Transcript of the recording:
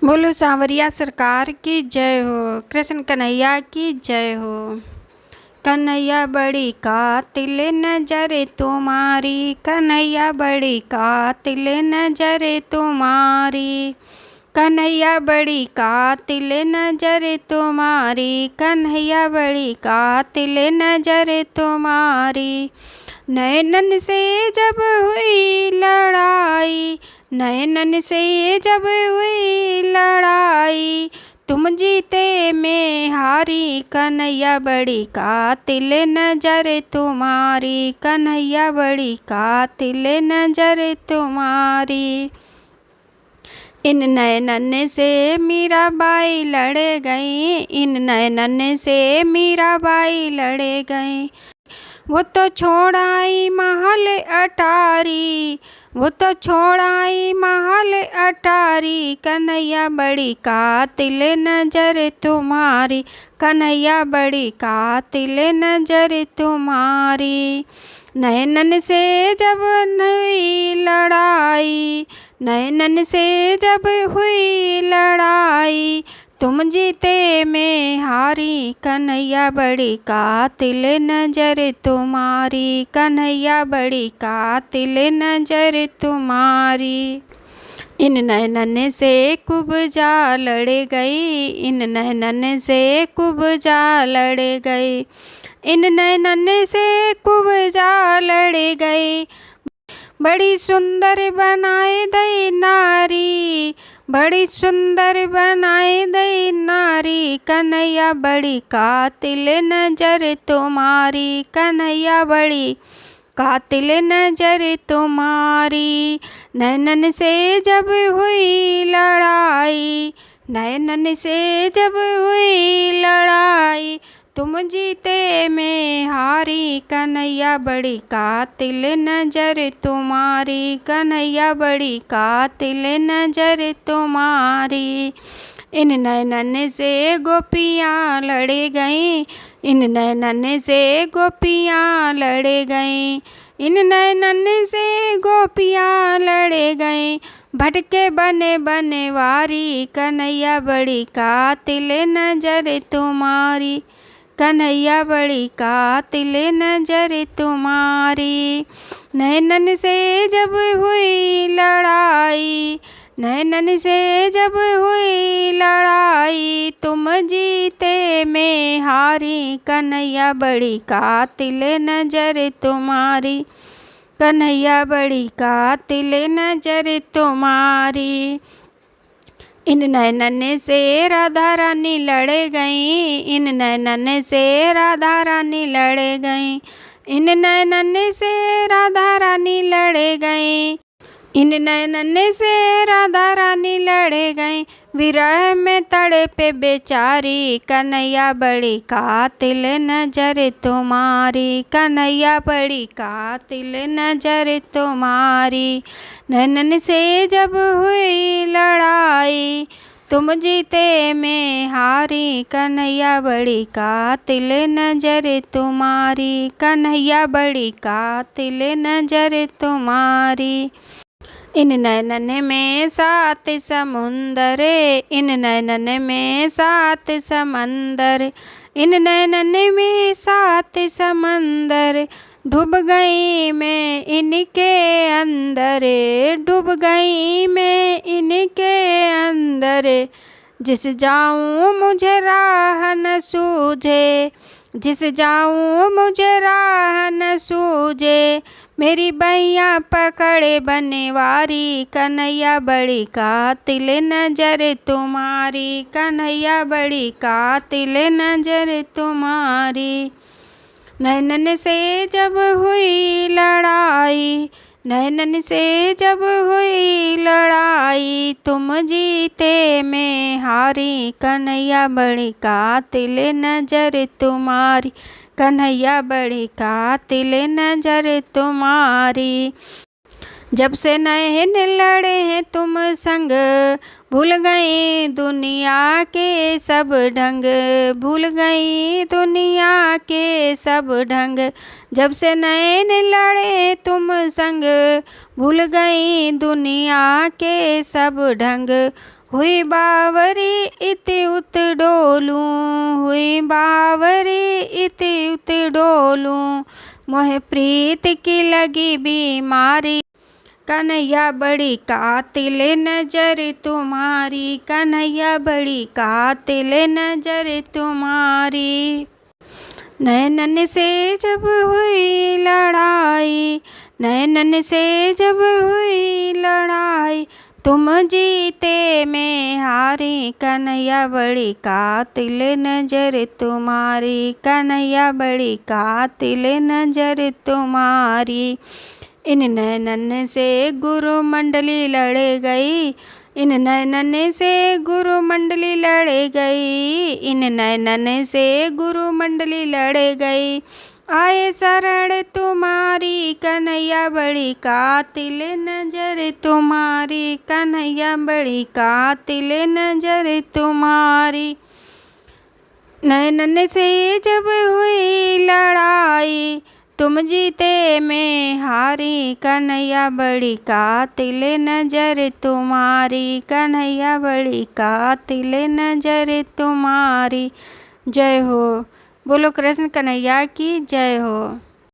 बोलो सांवरिया सरकार की जय हो। कृष्ण कन्हैया की जय हो। कन्हैया बड़ी कातिल नजर तुम्हारी, कन्हैया बड़ी कातिल नजर तुम्हारी, कन्हैया बड़ी कातिल नजर तुम्हारी, कन्हैया बड़ी कातिल नजर तुम्हारी। नैनन से जब हुई लड़ाई, नैनन से जब हुई लड़ाई, तुम जीते मैं हारी, कन्हैया बड़ी कातिल नजर तुम्हारी, कन्हैया बड़ी कातिल नजर तुम्हारी। इन नैनन से मीराबाई लड़ गई, इन नैनन से मीराबाई लड़ गई। वो तो छोड़ आई महल अटारी, वो तो छोड़ आई महल अटारी, कन्हैया बड़ी कातिल नजर तुम्हारी, कन्हैया बड़ी कातिल नजर तुम्हारी। नैनन से जब हुई लड़ाई, नैनन से जब हुई लड़ाई, तुम जीते मैं हारी, कन्हैया बड़ी कातिल नजर तुम्हारी, कन्हैया बड़ी कातिल नजर तुम्हारी। इन नैनन से कुब्जा लड़ गई, इन नैनन से कुब्जा लड़ गई, इन नैनन से कुब्जा लड़ गई। बड़ी सुंदर बनाए दई नारी, बड़ी सुंदर बनाए दई नारी, कन्हैया बड़ी कातिल नजर तुम्हारी, कन्हैया बड़ी कातिल नजर तुम्हारी। नैनन से जब हुई लड़ाई, नैनन से जब हुई लड़ाई, तुम जीते मैं हारी, कन्हैया बड़ी कातिल नजर तुम्हारी, कन्हैया बड़ी कातिल नजर तुम्हारी। इन नैनन से गोपियाँ लड़ गईं, इन नैनन से गोपियाँ लड़ गईं, इन नैनन से गोपियाँ लड़ गईं। भटके बने बनवारी, कन्हैया बड़ी कातिल नजर तुम्हारी, कन्हैया बड़ी कातिल नजर तुम्हारी। नैनन से जब हुई लड़ाई, नैनन से जब हुई लड़ाई, तुम जीते मैं हारी, कन्हैया बड़ी कातिल नजर तुम्हारी, कन्हैया बड़ी कातिल नजर तुम्हारी। इन नैनन से राधा रानी लड़ गई, इन नैनन से राधा रानी लड़ गई, इन नैनन से राधा रानी लड़ गई, इन नैनन से राधा रानी लड़ गई। विरह में तड़पे बेचारी, कन्हैया बड़ी कातिल नजर तुम्हारी, कन्हैया बड़ी कातिल नजर तुम्हारी। नैनन से जब हुई लड़ाई, तुम जीते मैं हारी, कन्हैया बड़ी कातिल नजर तुम्हारी, कन्हैया बड़ी कातिल नजर तुम्हारी। इन नैनन में सात समुंदर, इन नैनन में सात समंदर, इन नैनन में सात समंदर, डूब गई मैं इनके अंदर, डूब गई मैं इनके अंदर। जिस जाऊँ मुझे राह न सूझे, जिस जाऊँ मुझे राह न सूझे, मेरी बैया पकड़े बनवारी, कन्हैया बड़ी कातिल नजर तुम्हारी, कन्हैया बड़ी कातिल नजर तुम्हारी। नैनन से जब हुई लड़ाई, नैनन से जब हुई लड़ाई, तुम जीते मैं हारी, कन्हैया बड़ी कातिल नजर तुम्हारी, कन्हैया बड़ी कातिल नजर तुम्हारी। जब से नैन लड़े हैं तुम संग, भूल गई दुनिया के सब ढंग, भूल गई दुनिया के सब ढंग। जब से नैन लड़े तुम संग, भूल गई दुनिया के सब ढंग। हुई बावरी इत उत डोलूं, हुई बावरी इत उत डोलूं, मोह प्रीत की लगी बीमारी। कन्हैया बड़ी कातिल नजर तुम्हारी, कन्हैया बड़ी कातिल नजर तुम्हारी। नैनन से जब हुई लड़ाई, नैनन से जब हुई लड़ाई, तुम जीते मैं हारी। कन्हैया बड़ी कातिल नजर तुम्हारी, कन्हैया बड़ी कातिल नजर तुम्हारी। इन नैनन से गुरु मंडली लड़ गई, इन नैनन से गुरु मंडली लड़ गई, इन नैनन से गुरु मंडली लड़ गई। आए शरण तुम्हारी, कन्हैया बड़ी कातिल नजर तुम्हारी, कन्हैया बड़ी कातिल नजर तुम्हारी। नैनन से जब हुई लड़ाई, तुम जीते मैं हारी। कन्हैया बड़ी कातिल नजर तुम्हारी, कन्हैया बड़ी कातिल नजर तुम्हारी। जय हो। बोलो कृष्ण कन्हैया की जय हो।